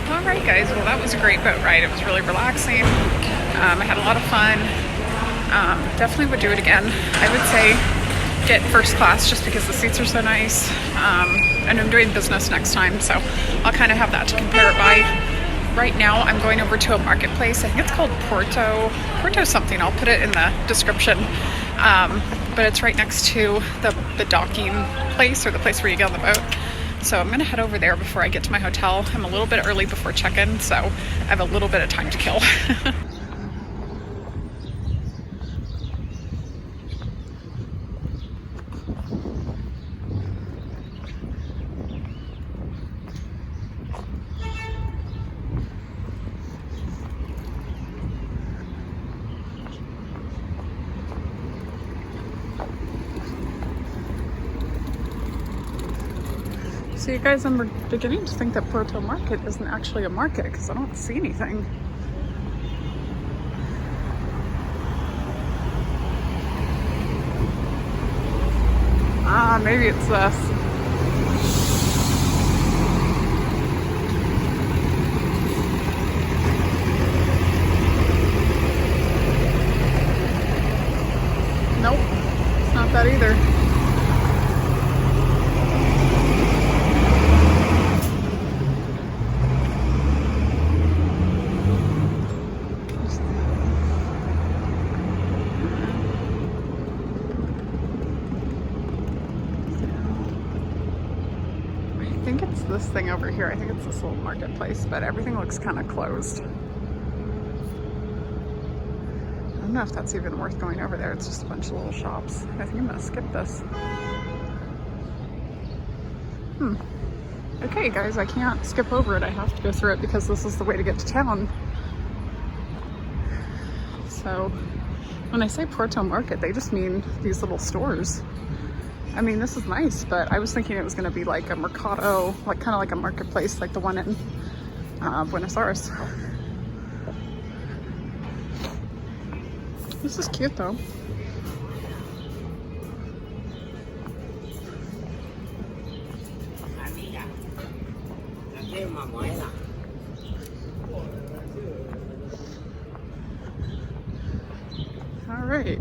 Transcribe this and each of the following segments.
All right, guys. Well, that was a great boat ride. It was really relaxing. I had a lot of fun. Definitely would do it again. I would say get first class just because the seats are so nice. And I'm doing business next time, so I'll kind of have that to compare it by. Right now, I'm going over to a marketplace. I think it's called Porto something. I'll put it in the description. But it's right next to the docking place, or the place where you get on the boat. So I'm gonna head over there before I get to my hotel. I'm a little bit early before check-in, so I have a little bit of time to kill. So you guys, I'm beginning to think that Porto Market isn't actually a market because I don't see anything. Ah, maybe it's this. Nope, it's not that either. I think it's this thing over here. I think it's this little marketplace, but everything looks kind of closed. I don't know if that's even worth going over there. It's just a bunch of little shops. I think I'm gonna skip this. Okay, guys, I can't skip over it. I have to go through it because this is the way to get to town. So when I say Porto Market, they just mean these little stores. I mean, this is nice, but I was thinking it was going to be like a mercado, like kind of like a marketplace, like the one in Buenos Aires. This is cute though. All right.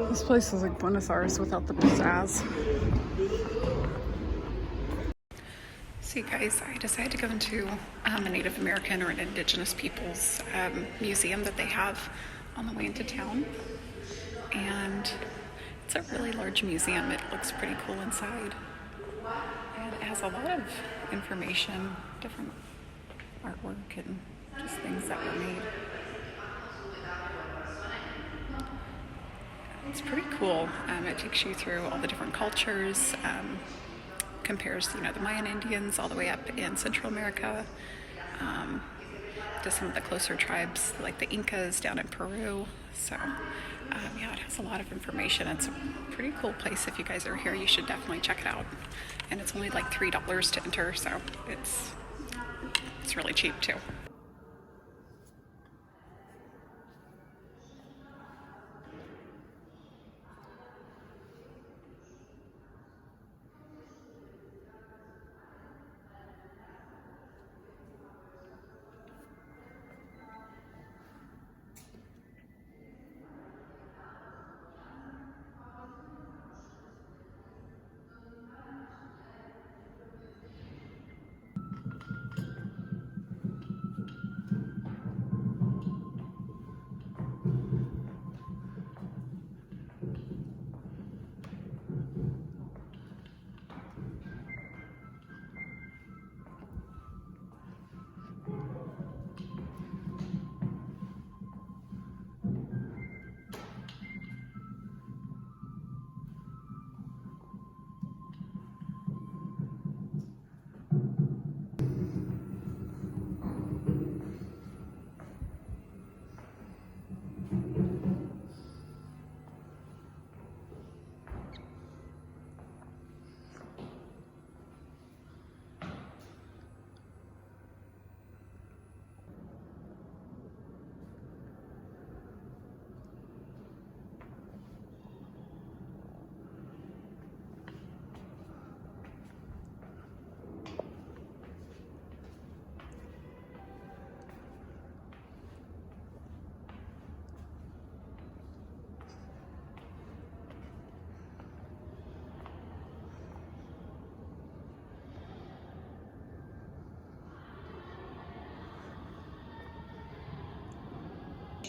This place is like Buenos Aires without the pizzazz. See, guys, I decided to go into a Native American or an Indigenous Peoples museum that they have on the way into town. And it's a really large museum. It looks pretty cool inside. And it has a lot of information, different artwork, and just things that were made. It's pretty cool. It takes you through all the different cultures, compares, the Mayan Indians all the way up in Central America, to some of the closer tribes like the Incas down in Peru. So, yeah, it has a lot of information. It's a pretty cool place. If you guys are here, you should definitely check it out. And it's only like $3 to enter, so it's really cheap too.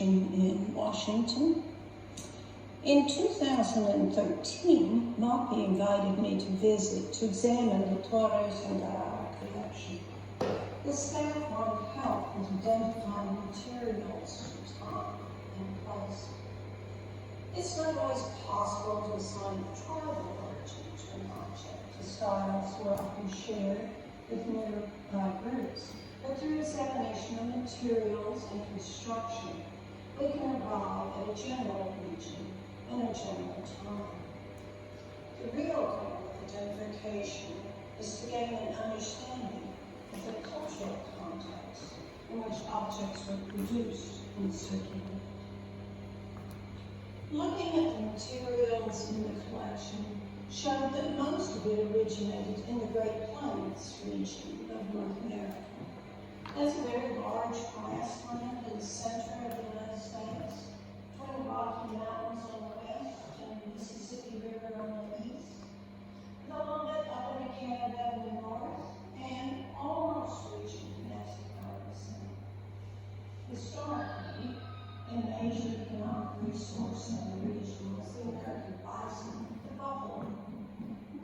Region in Washington. In 2013, MOPI invited me to visit to examine the Torres and Arara collection. The staff wanted help with identifying materials from time and place. It's not always possible to assign a tribal origin to an object. The styles were often shared with nearby groups, but through examination of materials and construction, we can arrive at a general region and a general time. The real goal of identification is to gain an understanding of the cultural context in which objects were produced and circulated. Looking at the materials in the collection showed that most of it originated in the Great Plains region of North America. There's a very large grassland in the center of the United States, Twin Rocky Mountains on the west and the Mississippi River on the east, and a little bit up into Canada in the north, and almost reaching Mexico in the south. Historically, a major economic resource in the region was the American bison, the buffalo.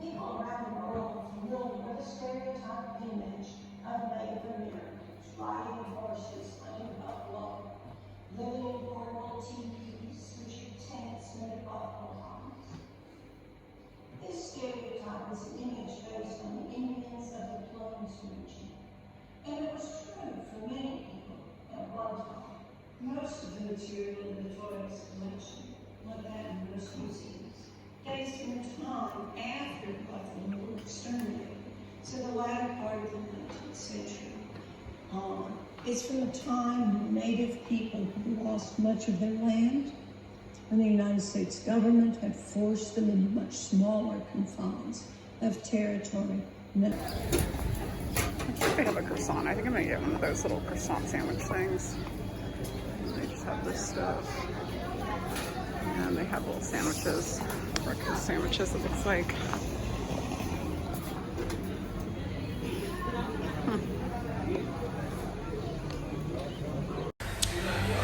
People around the world are familiar with the stereotype image of Native Americans riding horses, hunting buffalo, living in portable teepees, which are tents made of buffalo hides. This stereotype is an image based on the Indians of the Plains region, and it was true for many people at one time. Most of the material in the Torres collection, like that in most museums, dates from the time after buffalo were exterminated, so the latter part of the 19th century. It's from a time when Native people had lost much of their land, and the United States government had forced them into much smaller confines of territory. I think they have a croissant. I think I'm gonna get one of those little croissant sandwich things. They just have this stuff. And they have little sandwiches, breakfast sandwiches, it looks like.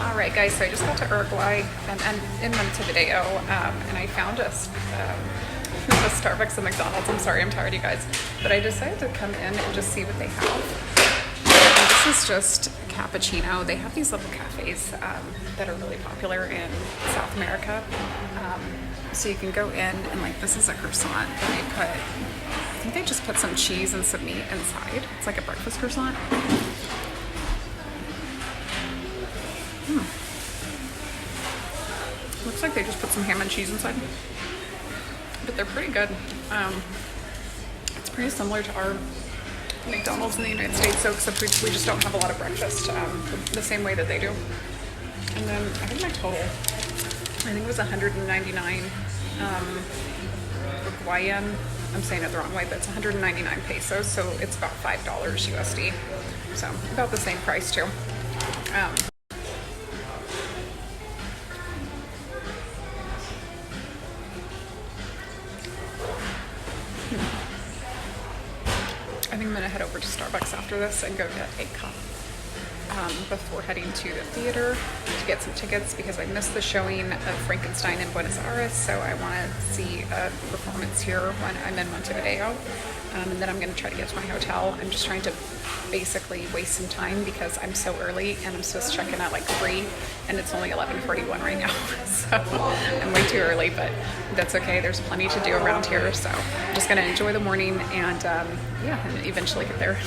Alright guys, so I just got to Uruguay and in Montevideo, and I found a Starbucks and McDonald's. I'm sorry, I'm tired, you guys. But I decided to come in and just see what they have. And this is just cappuccino. They have these little cafes that are really popular in South America. So you can go in and like, this is a croissant that they put, I think they just put some cheese and some meat inside. It's like a breakfast croissant. Looks like they just put some ham and cheese inside. But they're pretty good. It's pretty similar to our McDonald's in the United States, so except we just don't have a lot of breakfast the same way that they do. And then I think my total, I think it was 199 Uruguayan. I'm saying it the wrong way, but it's 199 pesos, so it's about $5 USD. So about the same price too. I think I'm gonna head over to Starbucks after this and go get a cup before heading to the theater to get some tickets because I missed the showing of Frankenstein in Buenos Aires, so I want to see a performance here when I'm in Montevideo, and then I'm going to try to get to my hotel. I'm just trying to basically waste some time because I'm so early and I'm supposed to check in at like 3 and it's only 11:41 right now, so I'm way too early, but that's okay. There's plenty to do around here, so I'm just going to enjoy the morning and yeah, and eventually get there.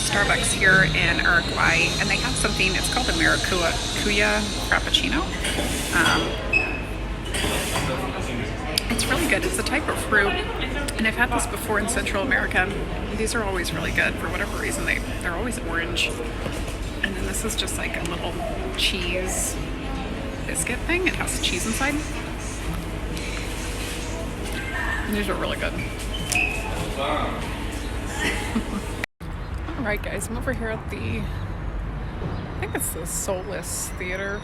Starbucks here in Uruguay, and they have something, it's called the Maracuya Frappuccino. It's really good. It's a type of fruit, and I've had this before in Central America. These are always really good for whatever reason. They're always orange. And then this is just like a little cheese biscuit thing. It has cheese inside. And these are really good. Alright guys, I'm over here at the, I think it's the Soulless Theater.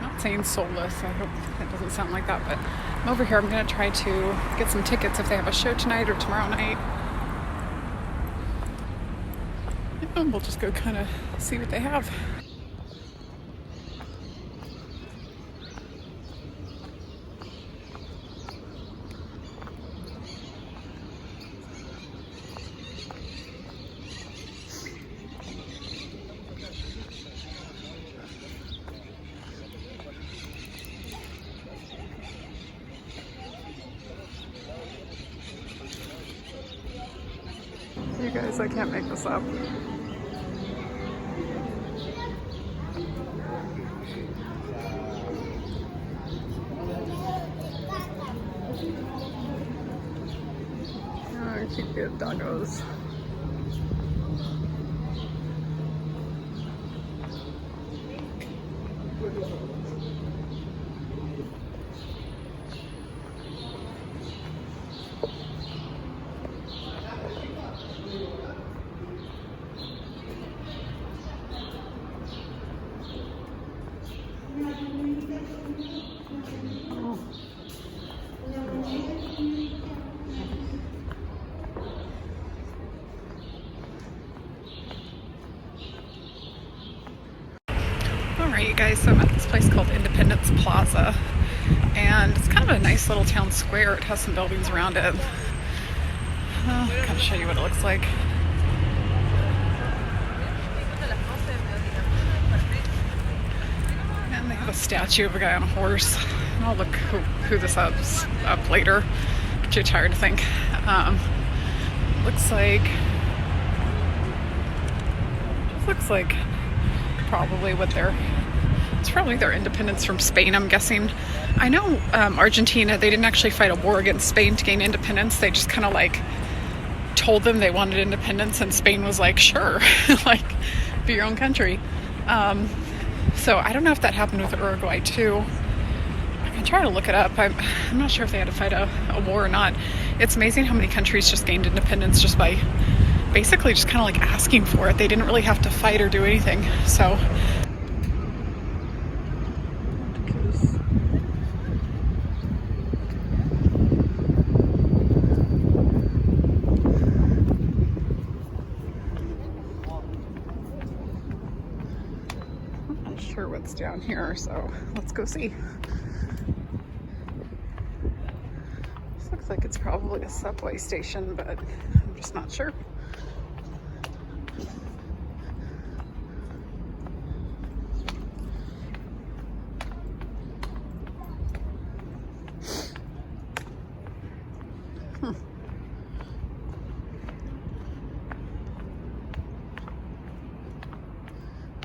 I'm not saying soulless, I hope that doesn't sound like that, but I'm over here. I'm going to try to get some tickets if they have a show tonight or tomorrow night. And we'll just go kind of see what they have. You guys, I can't make this up. Oh, cute doggos. Alright you guys, so I'm at this place called Independence Plaza, and it's kind of a nice little town square. It has some buildings around it. I'll kind of show you what it looks like. And they have a statue of a guy on a horse. And I'll look who this is up later. I'm too tired to think. Looks like probably it's probably their independence from Spain, I'm guessing. I know Argentina, they didn't actually fight a war against Spain to gain independence. They just kind of like told them they wanted independence, and Spain was like, sure, like, be your own country. So I don't know if that happened with Uruguay too. I can try to look it up. I'm not sure if they had to fight a war or not. It's amazing how many countries just gained independence just by basically just kind of like asking for it. They didn't really have to fight or do anything. So I'm not sure what's down here, so let's go see. This looks like it's probably a subway station, but I'm just not sure.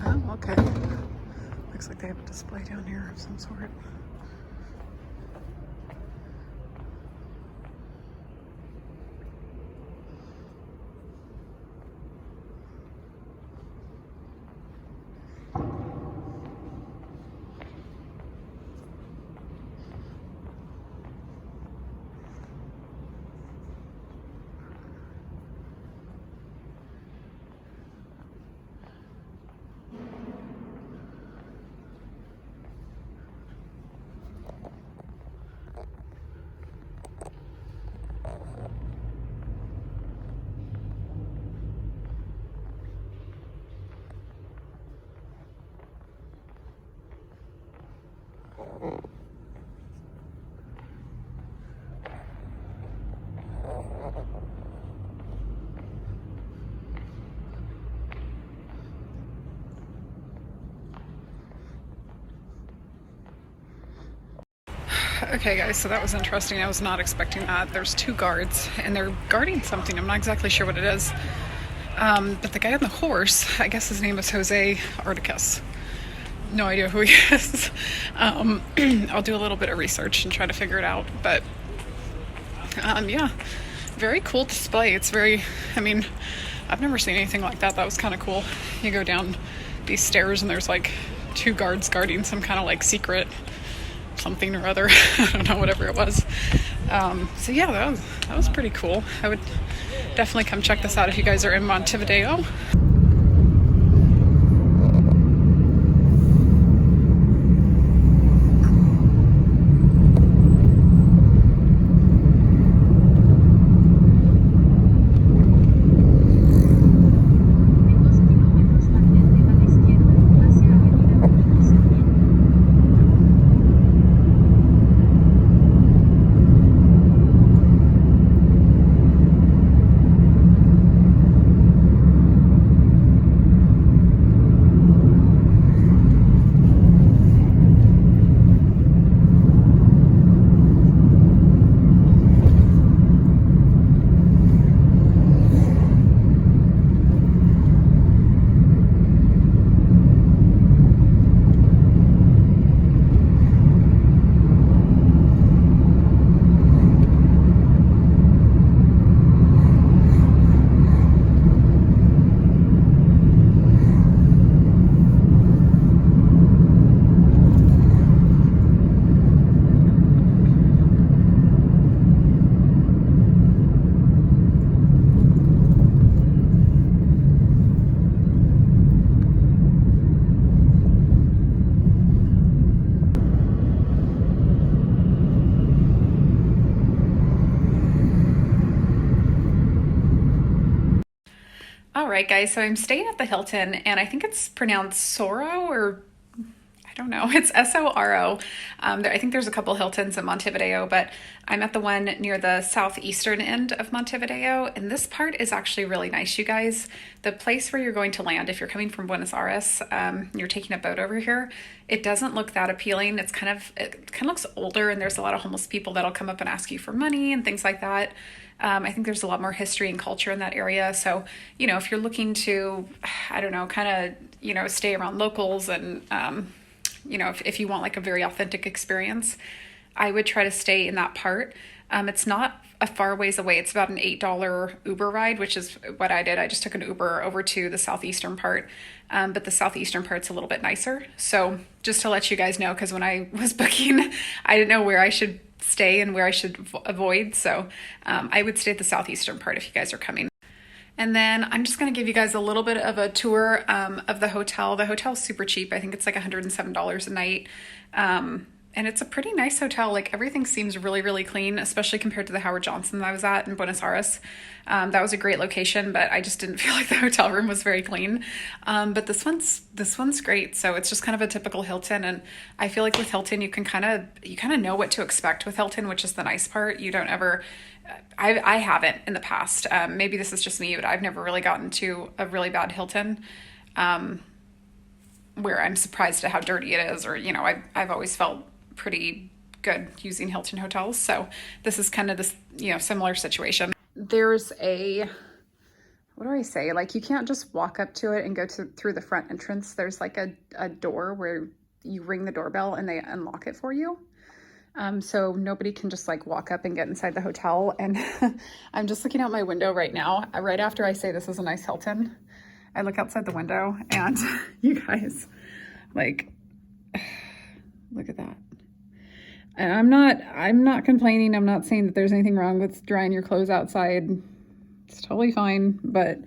Oh, okay. Looks like they have a display down here of some sort. Okay guys, so that was interesting. I was not expecting that. There's two guards and they're guarding something. I'm not exactly sure what it is. But the guy on the horse, I guess his name is Jose Articus. No idea who he is. I'll do a little bit of research and try to figure it out. But yeah, very cool display. It's very, I mean, I've never seen anything like that. That was kind of cool. You go down these stairs and there's like 2 guards guarding some kind of like secret something or other. I don't know, whatever it was. So yeah, that was pretty cool. I would definitely come check this out if you guys are in Montevideo. All right, guys, so I'm staying at the Hilton, and I think it's pronounced Soro, or I don't know, it's Soro. I think there's a couple Hiltons in Montevideo, but I'm at the one near the southeastern end of Montevideo, and this part is actually really nice, you guys. The place where you're going to land, if you're coming from Buenos Aires, you're taking a boat over here, it doesn't look that appealing. It kind of looks older, and there's a lot of homeless people that'll come up and ask you for money and things like that. I think there's a lot more history and culture in that area. So, you know, if you're looking to, I don't know, kind of, you know, stay around locals and, you know, if you want like a very authentic experience, I would try to stay in that part. It's not a far ways away. It's about an $8 Uber ride, which is what I did. I just took an Uber over to the southeastern part. But the southeastern part's a little bit nicer. So just to let you guys know, because when I was booking, I didn't know where I should stay and where I should avoid. So I would stay at the southeastern part if you guys are coming. And then I'm just going to give you guys a little bit of a tour of the hotel. The hotel's super cheap. I think it's like $107 a night. And it's a pretty nice hotel. Like everything seems really, really clean, especially compared to the Howard Johnson that I was at in Buenos Aires. That was a great location, but I just didn't feel like the hotel room was very clean. But this one's great. So it's just kind of a typical Hilton. And I feel like with Hilton, you kind of know what to expect with Hilton, which is the nice part. You don't ever, I haven't in the past. Maybe this is just me, but I've never really gotten to a really bad Hilton. Where I'm surprised at how dirty it is, or, you know, I've always felt pretty good using Hilton hotels. So this is kind of this, you know, similar situation. There's what do I say? Like you can't just walk up to it and go through the front entrance. There's like a door where you ring the doorbell and they unlock it for you. So nobody can just like walk up and get inside the hotel. And I'm just looking out my window right now. Right after I say this is a nice Hilton, I look outside the window and you guys, like, look at that. And I'm not complaining. I'm not saying that there's anything wrong with drying your clothes outside. It's totally fine. But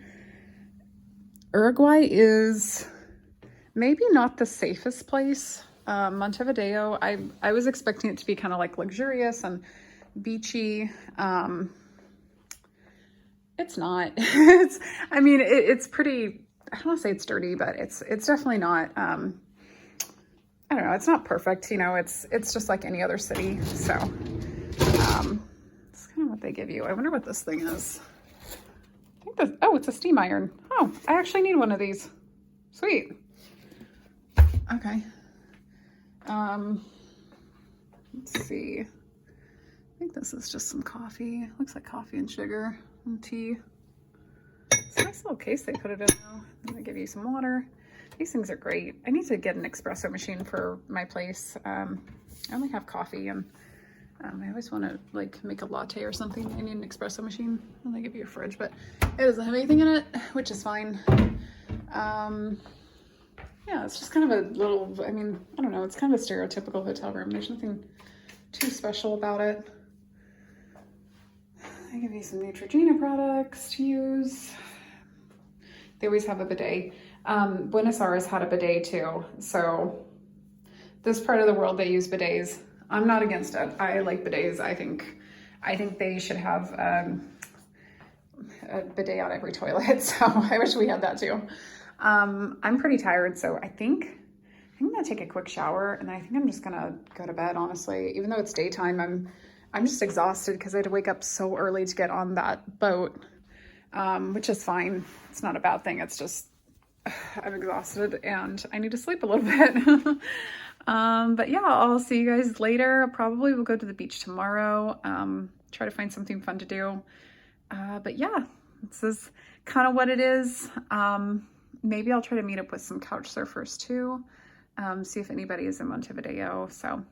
Uruguay is maybe not the safest place. Montevideo, I was expecting it to be kind of like luxurious and beachy. It's not. It's pretty, I don't want to say it's dirty, but it's definitely not, I don't know, it's not perfect, you know, it's just like any other city. So it's kind of what they give you. I wonder what this thing is. I think it's a steam iron. Oh, I actually need one of these. Sweet. Okay. Let's see. I think this is just some coffee. Looks like coffee and sugar and tea. It's a nice little case they put it in now. And they give you some water. These things are great. I need to get an espresso machine for my place. I only have coffee, and I always want to like make a latte or something. I need an espresso machine. And they give you a fridge, but it doesn't have anything in it, which is fine. Yeah, it's just kind of a little, I mean, I don't know. It's kind of a stereotypical hotel room. There's nothing too special about it. They give you some Neutrogena products to use. They always have a bidet. Buenos Aires had a bidet too. So this part of the world, they use bidets. I'm not against it. I like bidets. I think they should have a bidet on every toilet. So I wish we had that too. I'm pretty tired, so I think I'm gonna take a quick shower, and I think I'm just gonna go to bed, honestly. Even though it's daytime, I'm just exhausted because I had to wake up so early to get on that boat, which is fine. It's not a bad thing. It's just I'm exhausted and I need to sleep a little bit. But yeah, I'll see you guys later. Probably we'll go to the beach tomorrow. Try to find something fun to do. But yeah, this is kind of what it is. Maybe I'll try to meet up with some couch surfers too. See if anybody is in Montevideo. So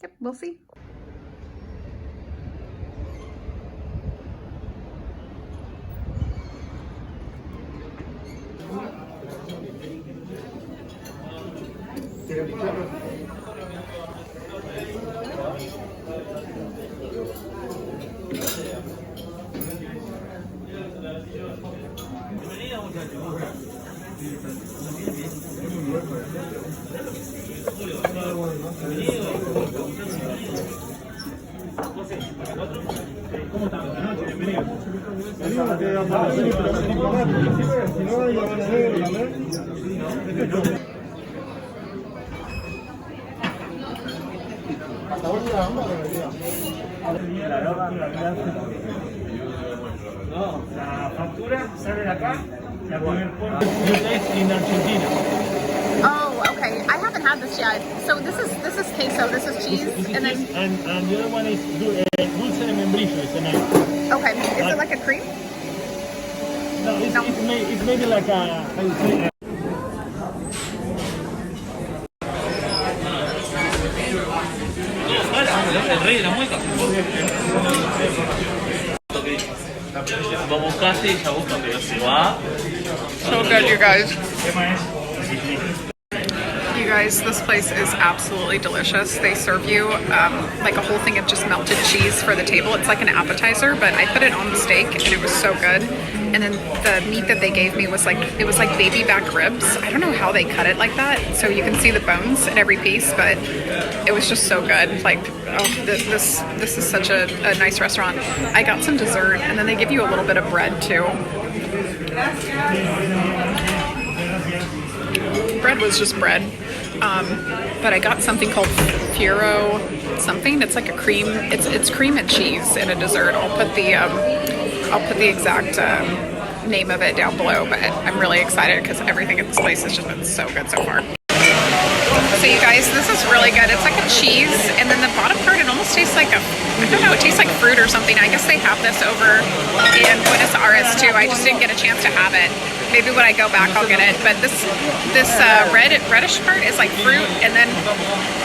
yep, we'll see. La factura sale de acá, la primer puerta in Argentina. Oh, okay. I haven't had this yet. So this is queso, this is cheese, and then and the other one is dulce de membrillo. It's a name. okay. Is it like a cream? No, it's maybe like a. How you say, el rey de la mueca. Vamos casi, ya busca, pero se va. So good, you guys. You guys, this place is absolutely delicious. They serve you like a whole thing of just melted cheese for the table. It's like an appetizer, but I put it on the steak and it was so good. And then the meat that they gave me was like, it was like baby back ribs. I don't know how they cut it like that, so you can see the bones in every piece, but it was just so good. Like, oh, this is such a nice restaurant. I got some dessert, and then they give you a little bit of bread too. Bread was just bread. But I got something called Fiero something. It's like a cream. It's cream and cheese in a dessert. I'll put the exact name of it down below. But I'm really excited because everything at this place has just been so good so far. So you guys, this is really good. It's like a cheese, and then the bottom part, it almost tastes like I don't know, it tastes like fruit or something. I guess they have this over in Buenos Aires too. I just didn't get a chance to have it. Maybe when I go back, I'll get it. But this reddish part is like fruit, and then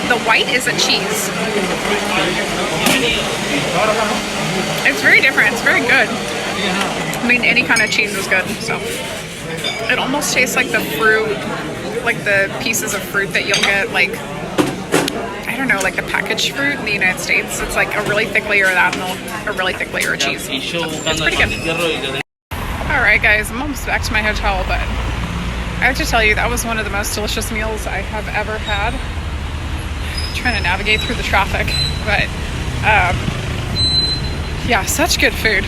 the white is a cheese. It's very different. It's very good. I mean, any kind of cheese is good. So it almost tastes like the fruit, like the pieces of fruit that you'll get, like, I don't know, like the packaged fruit in the United States. It's like a really thick layer of that and a really thick layer of cheese. It's pretty good. Alright guys, I'm almost back to my hotel, but I have to tell you, that was one of the most delicious meals I have ever had. I'm trying to navigate through the traffic, but yeah, such good food.